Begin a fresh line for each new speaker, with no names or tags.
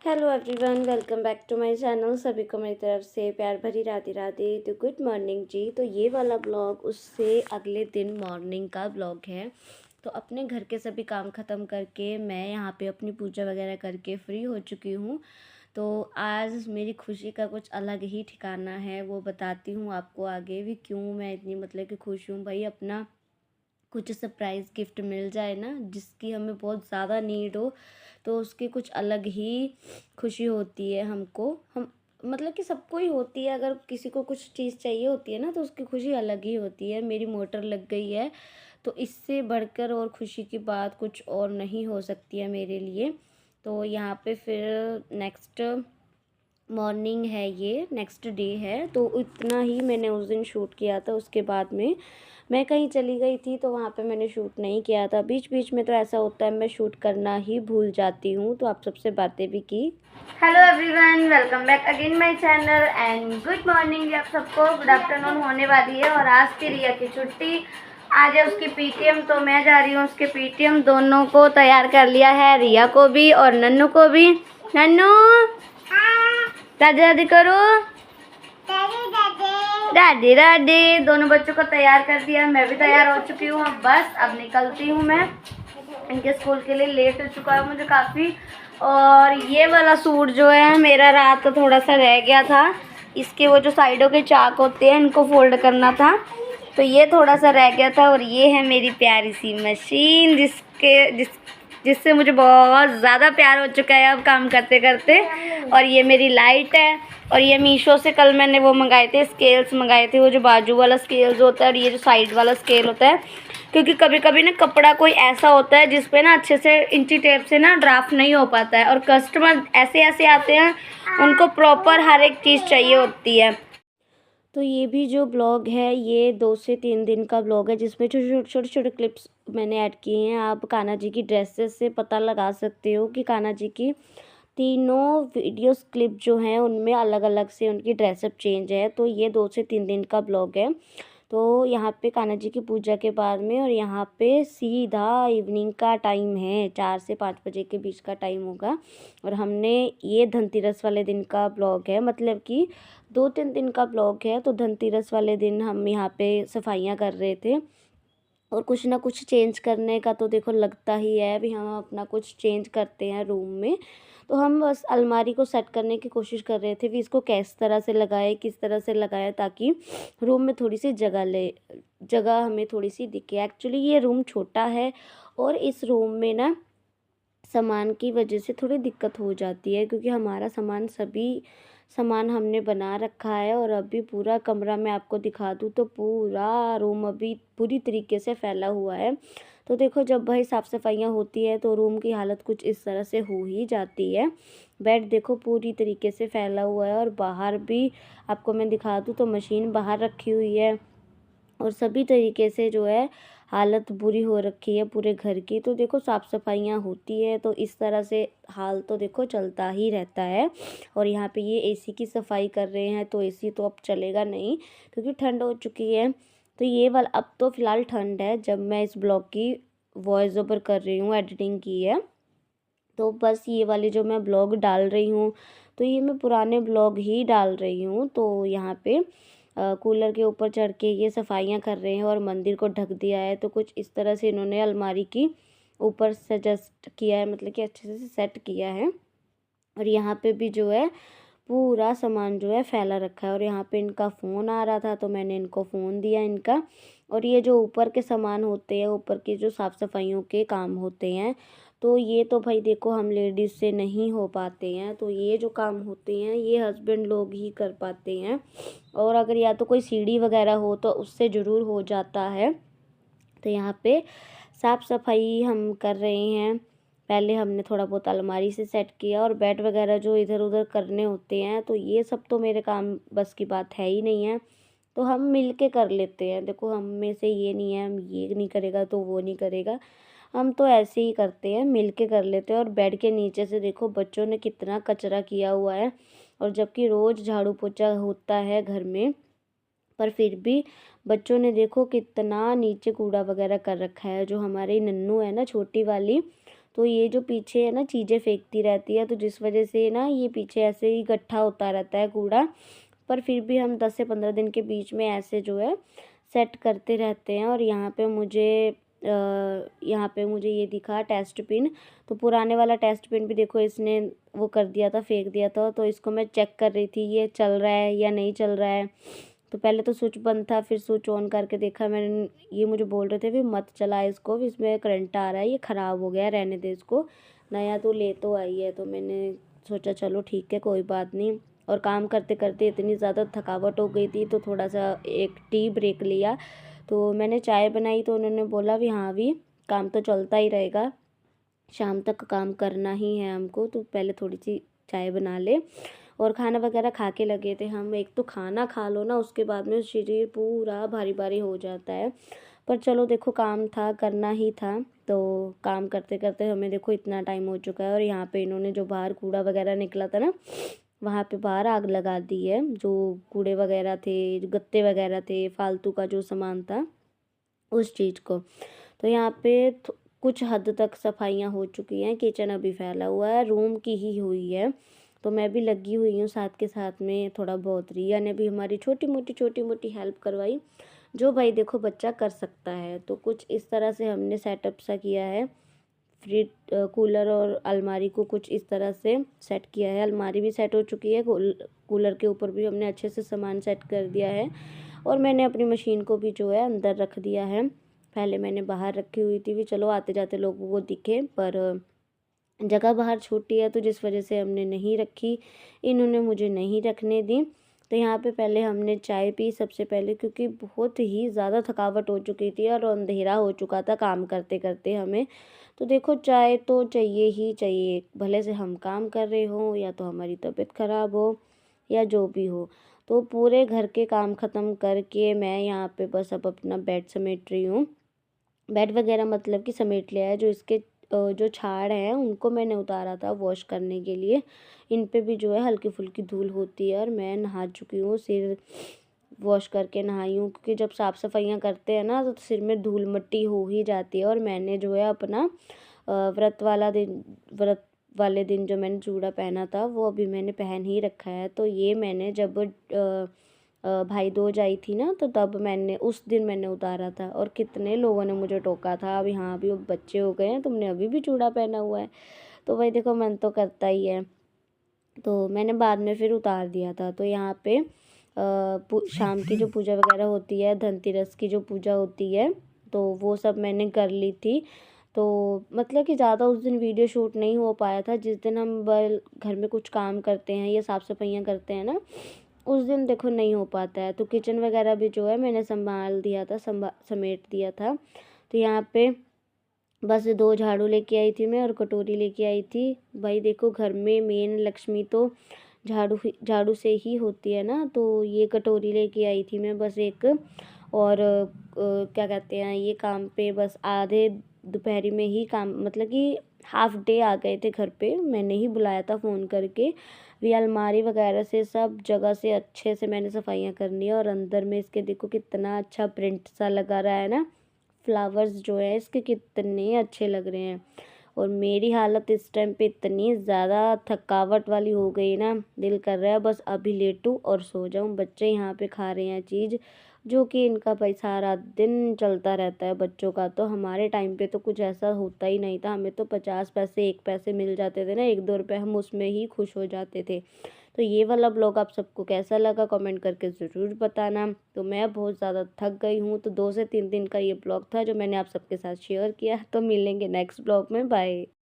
Hello everyone, welcome back to my channel. सभी को मेरी तरफ से प्यार भरी राधे राधे। तो गुड मॉर्निंग जी। तो ये वाला ब्लॉग उससे अगले दिन मॉर्निंग का ब्लॉग है। तो अपने घर के सभी काम ख़त्म करके मैं यहाँ पे अपनी पूजा वगैरह करके फ्री हो चुकी हूँ। तो आज मेरी खुशी का कुछ अलग ही ठिकाना है, वो बताती हूँ आपको आगे भी क्यों मैं इतनी मतलब कि खुश हूँ। भाई अपना कुछ सरप्राइज़ गिफ्ट मिल जाए ना, जिसकी हमें बहुत ज़्यादा नीड हो, तो उसकी कुछ अलग ही खुशी होती है हमको। हम मतलब कि सबको ही होती है, अगर किसी को कुछ चीज़ चाहिए होती है ना तो उसकी खुशी अलग ही होती है। मेरी मोटर लग गई है, तो इससे बढ़कर और खुशी की बात कुछ और नहीं हो सकती है मेरे लिए। तो यहाँ पे फिर नेक्स्ट मॉर्निंग है, ये नेक्स्ट डे है। तो इतना ही मैंने उस दिन शूट किया था। उसके बाद में मैं कहीं चली गई थी तो वहाँ पे मैंने शूट नहीं किया था। बीच बीच में तो ऐसा होता है, मैं शूट करना ही भूल जाती हूँ। तो आप सबसे बातें भी की। Hello everyone, welcome back again my channel and good morning आप सबको। गुड आफ्टरनून होने वाली है और आज की रिया की छुट्टी। आज है उसकी पीटीएम, तो मैं जा रही हूँ उसके पीटीएम। दोनों को तैयार कर लिया है, रिया को भी और नन्नू को भी। नन्नू दादी दादी करो, दादी दादी। दोनों बच्चों को तैयार कर दिया, मैं भी तैयार हो चुकी हूँ। अब निकलती हूँ मैं इनके स्कूल के लिए। लेट हो चुका है मुझे काफ़ी। और ये वाला सूट जो है मेरा रात को थोड़ा सा रह गया था। इसके वो जो साइडों के चाक होते हैं इनको फोल्ड करना था, तो ये थोड़ा सा रह गया था। और ये है मेरी प्यारी सी मशीन जिससे मुझे बहुत ज़्यादा प्यार हो चुका है अब काम करते करते। और ये मेरी लाइट है। और ये मीशो से कल मैंने वो मंगाए थे, स्केल्स मंगाए थे, वो जो बाजू वाला स्केल्स होता है और ये जो साइड वाला स्केल होता है। क्योंकि कभी कभी ना कपड़ा कोई ऐसा होता है जिस पे ना अच्छे से इंची टेप से ना ड्राफ्ट नहीं हो पाता है, और कस्टमर ऐसे ऐसे आते हैं, उनको प्रॉपर हर एक चीज़ चाहिए होती है। तो ये भी जो ब्लॉग है ये 2 से 3 दिन का ब्लॉग है, जिसमें छोटे छोटे क्लिप्स मैंने ऐड किए हैं। आप कान्हा जी की ड्रेसेस से पता लगा सकते हो कि कान्हा जी की तीनों वीडियोस क्लिप जो हैं उनमें अलग अलग से उनकी ड्रेसअप चेंज है। तो ये 2 से 3 दिन का ब्लॉग है। तो यहाँ पे कान्हा जी की पूजा के बाद में, और यहाँ पे सीधा इवनिंग का टाइम है, 4 से 5 बजे के बीच का टाइम होगा। और हमने ये धनतेरस वाले दिन का ब्लॉग है, मतलब कि 2-3 दिन का ब्लॉग है। तो धनतेरस वाले दिन हम यहाँ पे सफाइयाँ कर रहे थे, और कुछ ना कुछ चेंज करने का तो देखो लगता ही है। भी हम अपना कुछ चेंज करते हैं रूम में, तो हम बस अलमारी को सेट करने की कोशिश कर रहे थे भी इसको किस तरह से लगाए, किस तरह से लगाए ताकि रूम में थोड़ी सी जगह हमें थोड़ी सी दिखे। एक्चुअली ये रूम छोटा है और इस रूम में ना सामान की वजह से थोड़ी दिक्कत हो जाती है, क्योंकि हमारा सभी सामान हमने बना रखा है। और अभी पूरा कमरा मैं आपको दिखा दूँ तो पूरा रूम अभी पूरी तरीके से फैला हुआ है। तो देखो जब भाई साफ़ सफाइयाँ होती है तो रूम की हालत कुछ इस तरह से हो ही जाती है। बेड देखो पूरी तरीके से फैला हुआ है, और बाहर भी आपको मैं दिखा दूँ तो मशीन बाहर रखी हुई है, और सभी तरीके से जो है हालत बुरी हो रखी है पूरे घर की। तो देखो साफ़ सफाइयाँ होती है तो इस तरह से हाल तो देखो चलता ही रहता है। और यहाँ पे ये एसी की सफाई कर रहे हैं, तो एसी तो अब चलेगा नहीं क्योंकि ठंड हो चुकी है। तो ये वाला अब तो फ़िलहाल ठंड है जब मैं इस ब्लॉग की वॉइस ओवर कर रही हूँ, एडिटिंग की है। तो बस ये वाले जो मैं ब्लॉग डाल रही हूँ, तो ये मैं पुराने ब्लॉग ही डाल रही हूँ। तो यहाँ पे कूलर के ऊपर चढ़ के ये सफाइयाँ कर रहे हैं और मंदिर को ढक दिया है। तो कुछ इस तरह से इन्होंने अलमारी की ऊपर सजेस्ट किया है, मतलब कि अच्छे से सेट किया है। और यहाँ पे भी जो है पूरा सामान जो है फैला रखा है। और यहाँ पे इनका फ़ोन आ रहा था तो मैंने इनको फ़ोन दिया इनका। और ये जो ऊपर के सामान होते हैं, ऊपर की जो साफ़ सफाइयों के काम होते हैं, तो ये तो भाई देखो हम लेडीज़ से नहीं हो पाते हैं। तो ये जो काम होते हैं ये हस्बैंड लोग ही कर पाते हैं। और अगर या तो कोई सीढ़ी वगैरह हो तो उससे ज़रूर हो जाता है। तो यहाँ पे साफ़ सफाई हम कर रहे हैं। पहले हमने थोड़ा बहुत अलमारी से सेट किया, और बेड वगैरह जो इधर उधर करने होते हैं तो ये सब तो मेरे काम बस की बात है ही नहीं है। तो हम मिल के कर लेते हैं। देखो हम में से ये नहीं है हम ये नहीं करेगा तो वो नहीं करेगा, हम तो ऐसे ही करते हैं, मिल के कर लेते हैं। और बेड के नीचे से देखो बच्चों ने कितना कचरा किया हुआ है, और जबकि रोज़ झाड़ू पोछा होता है घर में, पर फिर भी बच्चों ने देखो कितना नीचे कूड़ा वगैरह कर रखा है। जो हमारी नन्नू है ना छोटी वाली, तो ये जो पीछे है ना चीज़ें फेंकती रहती है, तो जिस वजह से ना ये पीछे ऐसे ही इकट्ठा होता रहता है कूड़ा। पर फिर भी हम 10 से 15 दिन के बीच में ऐसे जो है सेट करते रहते हैं। और यहाँ पे मुझे ये दिखा टेस्ट पिन, तो पुराने वाला टेस्ट पिन भी देखो इसने वो कर दिया था, फेंक दिया था। तो इसको मैं चेक कर रही थी ये चल रहा है या नहीं चल रहा है। तो पहले तो स्विच बंद था, फिर स्विच ऑन करके देखा मैंने। ये मुझे बोल रहे थे भी मत चला इसको, इसमें करंट आ रहा है, ये ख़राब हो गया, रहने दे इसको, नया तो ले तो आई है। तो मैंने सोचा चलो ठीक है कोई बात नहीं। और काम करते करते इतनी ज़्यादा थकावट हो गई थी, तो थोड़ा सा एक टी ब्रेक लिया। तो मैंने चाय बनाई, तो उन्होंने बोला भी हाँ भी काम तो चलता ही रहेगा, शाम तक काम करना ही है हमको, तो पहले थोड़ी सी चाय बना ले। और खाना वगैरह खा के लगे थे हम। एक तो खाना खा लो ना, उसके बाद में शरीर पूरा भारी भारी हो जाता है। पर चलो देखो काम था, करना ही था। तो काम करते करते हमें देखो इतना टाइम हो चुका है। और यहाँ पे इन्होंने जो बाहर कूड़ा वगैरह निकला था ना, वहाँ पे बाहर आग लगा दी है। जो कूड़े वगैरह थे, जो गत्ते वगैरह थे, फालतू का जो सामान था उस चीज़ को। तो यहाँ पे कुछ हद तक सफाइयाँ हो चुकी हैं। किचन अभी फैला हुआ है, रूम की ही हुई है। तो मैं भी लगी हुई हूँ साथ के साथ में। थोड़ा बहुत रिया ने भी हमारी छोटी मोटी हेल्प करवाई, जो भाई देखो बच्चा कर सकता है। तो कुछ इस तरह से हमने सेटअप सा किया है। फ्रिज, कूलर और अलमारी को कुछ इस तरह से सेट किया है। अलमारी भी सेट हो चुकी है, कूलर के ऊपर भी हमने अच्छे से सामान सेट कर दिया है। और मैंने अपनी मशीन को भी जो है अंदर रख दिया है। पहले मैंने बाहर रखी हुई थी भी चलो आते जाते लोगों को दिखे, पर जगह बाहर छोटी है, तो जिस वजह से हमने नहीं रखी, इन्होंने मुझे नहीं रखने दी। तो यहाँ पे पहले हमने चाय पी सबसे पहले, क्योंकि बहुत ही ज़्यादा थकावट हो चुकी थी और अंधेरा हो चुका था काम करते करते हमें। तो देखो चाय तो चाहिए ही चाहिए, भले से हम काम कर रहे हों या तो हमारी तबीयत ख़राब हो या जो भी हो। तो पूरे घर के काम ख़त्म करके मैं यहाँ पे बस अब अपना बेड समेट रही हूँ। बेड वगैरह मतलब कि समेट लिया है। जो इसके जो छाड़ हैं उनको मैंने उतारा था वॉश करने के लिए। इन पे भी जो है हल्की फुल्की धूल होती है। और मैं नहा चुकी हूँ, सिर वॉश करके नहाई हूँ, क्योंकि जब साफ़ सफाइयाँ करते हैं ना तो सिर में धूल मिट्टी हो ही जाती है। और मैंने जो है अपना व्रत वाले दिन जो मैंने चूड़ा पहना था वो अभी मैंने पहन ही रखा है। तो ये मैंने जब भाई दूज आई थी ना, तो तब मैंने उस दिन मैंने उतारा था। और कितने लोगों ने मुझे टोका था, अभी हाँ अभी बच्चे हो गए हैं, तुमने अभी भी चूड़ा पहना हुआ है। तो भाई देखो मन तो करता ही है। तो मैंने बाद में फिर उतार दिया था। तो यहाँ पे शाम की जो पूजा वगैरह होती है, धनतेरस की जो पूजा होती है, तो वो सब मैंने कर ली थी। तो मतलब कि ज़्यादा उस दिन वीडियो शूट नहीं हो पाया था। जिस दिन हम घर में कुछ काम करते हैं या साफ़ सफाइयाँ करते हैं ना, उस दिन देखो नहीं हो पाता है। तो किचन वगैरह भी जो है मैंने संभाल दिया था, समेट दिया था। तो यहाँ पे बस 2 झाड़ू लेके आई थी मैं और कटोरी लेके आई थी। भाई देखो घर में मेन लक्ष्मी तो झाड़ू से ही होती है ना। तो ये कटोरी लेके आई थी मैं बस एक। और क्या कहते हैं, ये काम पे बस आधे दोपहरी में ही काम, मतलब कि हाफ डे आ गए थे घर पे। मैंने ही बुलाया था फ़ोन करके। भी अलमारी वगैरह से सब जगह से अच्छे से मैंने सफाइयाँ करनी है। और अंदर में इसके देखो कितना अच्छा प्रिंट सा लगा रहा है ना, फ्लावर्स जो है इसके कितने अच्छे लग रहे हैं। और मेरी हालत इस टाइम पे इतनी ज़्यादा थकावट वाली हो गई ना, दिल कर रहा है बस अभी लेटूं और सो जाऊं। बच्चे यहाँ पे खा रहे हैं चीज़, जो कि इनका भाई सारा दिन चलता रहता है बच्चों का। तो हमारे टाइम पे तो कुछ ऐसा होता ही नहीं था। हमें तो 50 पैसे 1 पैसे मिल जाते थे ना, 1-2 रुपये, हम उसमें ही खुश हो जाते थे। तो ये वाला ब्लॉग आप सबको कैसा लगा कमेंट करके ज़रूर बताना। तो मैं बहुत ज़्यादा थक गई हूँ। तो 2 से 3 दिन का ये ब्लॉग था जो मैंने आप सबके साथ शेयर किया। तो मिलेंगे नेक्स्ट ब्लॉग में, बाय।